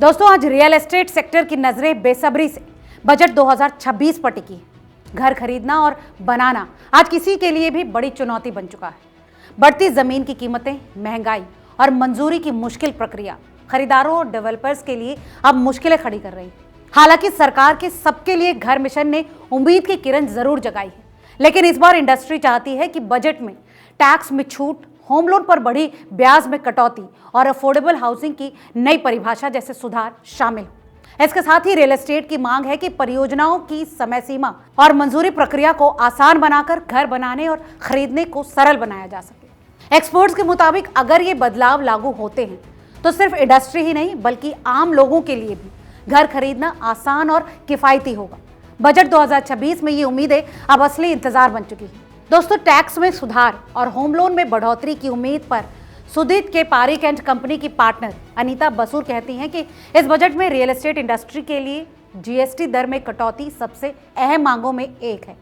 दोस्तों, आज real estate sector की नजरें बेसब्री से बजट 2026 पर टिकी है। घर खरीदना और बनाना आज किसी के लिए भी बड़ी चुनौती बन चुका है। बढ़ती जमीन की कीमतें, महंगाई और मंजूरी की मुश्किल प्रक्रिया खरीदारों और डेवलपर्स के लिए अब मुश्किलें खड़ी कर रही है। हालांकि सरकार के सबके लिए घर मिशन ने उम्मीद की किरण जरूर जगाई है, लेकिन इस बार इंडस्ट्री चाहती है कि बजट में टैक्स में छूट, होम लोन पर बढ़ी ब्याज में कटौती और अफोर्डेबल हाउसिंग की नई परिभाषा जैसे सुधार शामिल हो। इसके साथ ही रियल एस्टेट की मांग है कि परियोजनाओं की समय सीमा और मंजूरी प्रक्रिया को आसान बनाकर घर बनाने और खरीदने को सरल बनाया जा सके। एक्सपर्ट्स के मुताबिक अगर ये बदलाव लागू होते हैं तो सिर्फ इंडस्ट्री ही नहीं बल्कि आम लोगों के लिए भी घर खरीदना आसान और किफायती होगा। बजट 2026 में ये उम्मीदें अब असली इंतजार बन चुकी है। दोस्तों, टैक्स में सुधार और होम लोन में बढ़ोतरी की उम्मीद पर सुदीत के पारिक एंड कंपनी की पार्टनर अनीता बसूर कहती हैं कि इस बजट में रियल एस्टेट इंडस्ट्री के लिए जीएसटी दर में कटौती सबसे अहम मांगों में एक है।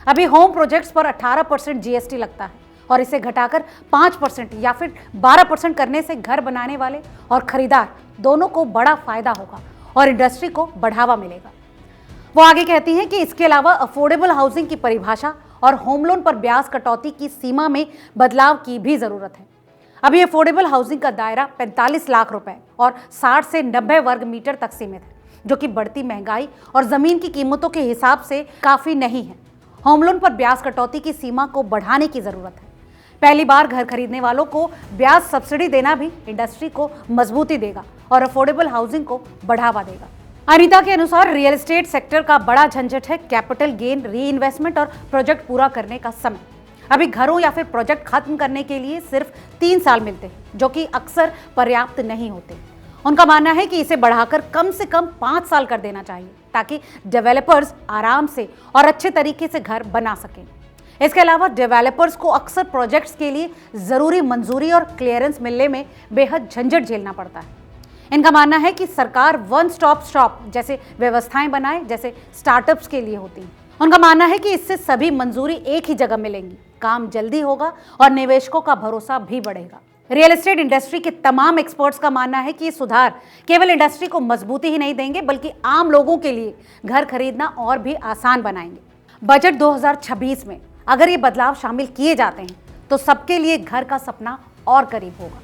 अभी होम प्रोजेक्ट्स पर 18% जीएसटी लगता है और इसे घटाकर 5% या फिर 12% करने से घर बनाने वाले और खरीदार दोनों को बड़ा फायदा होगा और इंडस्ट्री को बढ़ावा मिलेगा। वो आगे कहती हैं कि इसके अलावा अफोर्डेबल हाउसिंग की परिभाषा और होम लोन पर ब्याज कटौती की सीमा में बदलाव की भी जरूरत है। अभी अफोर्डेबल हाउसिंग का दायरा 45 लाख रुपए और 60 से 90 वर्ग मीटर तक सीमित है, जो कि बढ़ती महंगाई और जमीन की कीमतों के हिसाब से काफी नहीं है। होम लोन पर ब्याज कटौती की सीमा को बढ़ाने की जरूरत है। पहली बार घर खरीदने वालों को ब्याज सब्सिडी देना भी इंडस्ट्री को मजबूती देगा और अफोर्डेबल हाउसिंग को बढ़ावा देगा। अनीता के अनुसार रियल एस्टेट सेक्टर का बड़ा झंझट है कैपिटल गेन, री इन्वेस्टमेंट और प्रोजेक्ट पूरा करने का समय। अभी घरों या फिर प्रोजेक्ट खत्म करने के लिए सिर्फ 3 साल मिलते हैं, जो कि अक्सर पर्याप्त नहीं होते। उनका मानना है कि इसे बढ़ाकर कम से कम 5 साल कर देना चाहिए ताकि डेवलपर्स आराम से और अच्छे तरीके से घर बना सकें। इसके अलावा डेवलपर्स को अक्सर प्रोजेक्ट्स के लिए जरूरी मंजूरी और क्लियरेंस मिलने में बेहद झंझट झेलना पड़ता है। इनका मानना है कि सरकार वन स्टॉप शॉप जैसे व्यवस्थाएं बनाए जैसे स्टार्टअप्स के लिए होती हैं। उनका मानना है कि इससे सभी मंजूरी एक ही जगह मिलेंगी, काम जल्दी होगा और निवेशकों का भरोसा भी बढ़ेगा। रियल एस्टेट इंडस्ट्री के तमाम एक्सपर्ट्स का मानना है कि ये सुधार केवल इंडस्ट्री को मजबूती ही नहीं देंगे बल्कि आम लोगों के लिए घर खरीदना और भी आसान बनाएंगे। बजट 2026 में अगर ये बदलाव शामिल किए जाते हैं तो सबके लिए घर का सपना और करीब होगा।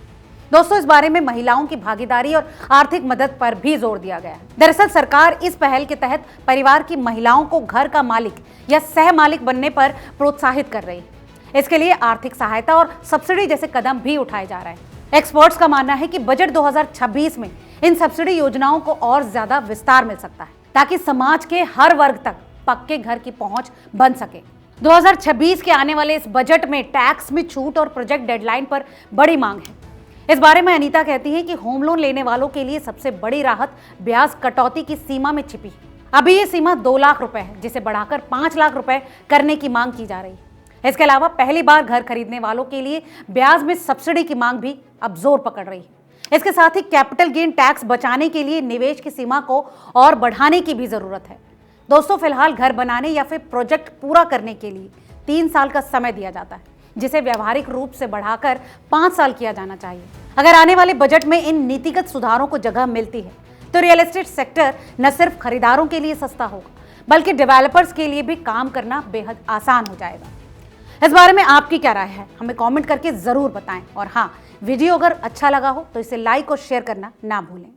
दोस्तों, इस बारे में महिलाओं की भागीदारी और आर्थिक मदद पर भी जोर दिया गया है। दरअसल सरकार इस पहल के तहत परिवार की महिलाओं को घर का मालिक या सह मालिक बनने पर प्रोत्साहित कर रही है। इसके लिए आर्थिक सहायता और सब्सिडी जैसे कदम भी उठाए जा रहे हैं। एक्सपर्ट्स का मानना है कि बजट 2026 में इन सब्सिडी योजनाओं को और ज्यादा विस्तार मिल सकता है ताकि समाज के हर वर्ग तक पक्के घर की पहुंच बन सके। 2026 के आने वाले इस बजट में टैक्स में छूट और प्रोजेक्ट डेडलाइन पर बड़ी मांग है। इस बारे में अनीता कहती हैं कि होम लोन लेने वालों के लिए सबसे बड़ी राहत ब्याज कटौती की सीमा में छिपी है। अभी ये सीमा 2 लाख रुपए है, जिसे बढ़ाकर 5 लाख रुपए करने की मांग की जा रही है। इसके अलावा पहली बार घर खरीदने वालों के लिए ब्याज में सब्सिडी की मांग भी अब जोर पकड़ रही है। इसके साथ ही कैपिटल गेन टैक्स बचाने के लिए निवेश की सीमा को और बढ़ाने की भी जरूरत है। दोस्तों, फिलहाल घर बनाने या फिर प्रोजेक्ट पूरा करने के लिए 3 साल का समय दिया जाता है, जिसे व्यावहारिक रूप से बढ़ाकर 5 साल किया जाना चाहिए। अगर आने वाले बजट में इन नीतिगत सुधारों को जगह मिलती है तो रियल एस्टेट सेक्टर न सिर्फ खरीदारों के लिए सस्ता होगा बल्कि डेवलपर्स के लिए भी काम करना बेहद आसान हो जाएगा। इस बारे में आपकी क्या राय है, हमें कमेंट करके जरूर बताएं। और हाँ, वीडियो अगर अच्छा लगा हो तो इसे लाइक और शेयर करना ना भूलें।